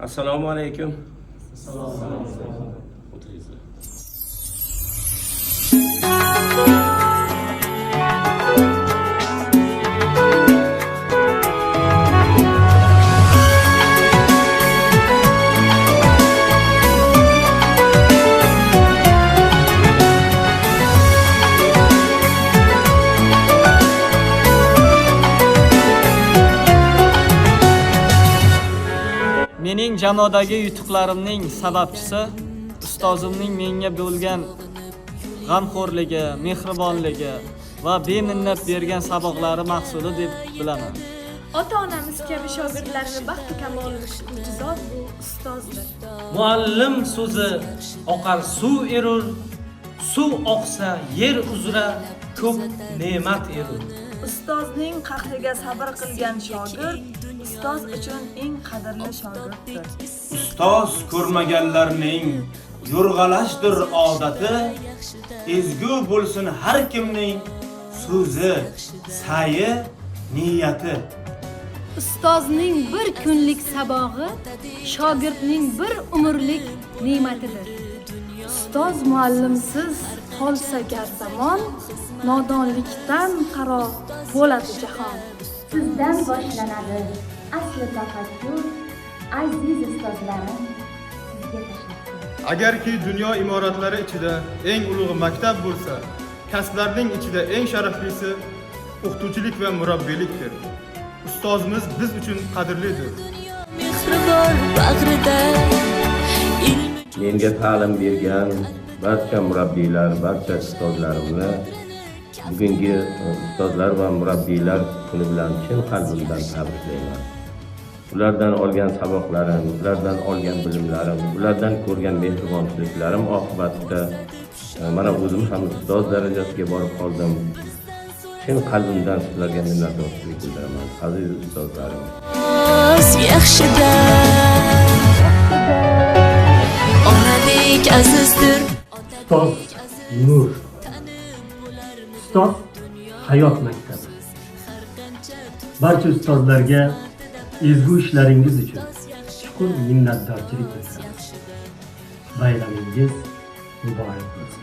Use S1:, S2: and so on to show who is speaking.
S1: Assalomu alaykum.
S2: Mening jamoadagi yutuqlarimning sababchisi ustozimning menga bo'lgan g'amxo'rligi, mehribonligi va beminnat bergan saboqlari mahsuli deb bilaman.
S3: Ota-onamiz kabi shogirdlarga baxti kamolini zot bu ustozdir.
S4: Muallim so'zi oqar suv erur, suv oqsa yer uzra ko'p ne'mat erur.
S5: Ustozning qahriga sabr qilgan shogird ustoz uchun eng qadrli shogirddir.
S1: Ustoz ko'rmaganlarning yo'rg'alashdir odati, ezgu bo'lsin har kimning so'zi, sayi, niyati.
S6: Ustozning bir kunlik sabog'i shogirdning bir umrlik ne'matidir.
S3: Ustoz muallimsiz qolsa gar zamon, nodonlikdan qaro bo'ladi jahon.
S7: Sizdan boshlanadi asli tafakkur, aziz ustozlarim, sizga tashakkur.
S8: Agarki dunyo imoratlari ichida eng ulug' maktab bo'lsa, kasblarning ichida eng sharaflisi o'qituvchilik va murabbiylikdir. Ustozimiz biz uchun qadrlidir.
S1: Menga ta'lim bergan barcha murabbiylar, barcha ustozlarimni bugungi ustozlar va murabbiylar kuni bilan chin qalbimdan tabriklayman. Ulardan olgan saboqlarim, ulardan olgan bilimlarim, ulardan ko'rgan mehribonchiliklarim oqibatida mana o'zim ham ustoz darajasiga borib qoldim. Chin qalbimdan sizlarga minnatdorchilik bildiraman, aziz ustozlarim.
S9: Yaxshida onadek azizdir.
S10: Ustoz nur, ustoz hayot maktabi. Barcha ustozlarga ezgu ishlaringiz uchun chuqur minnatdorchilik bildiraman. Bayramingiz muborak bo'lsin.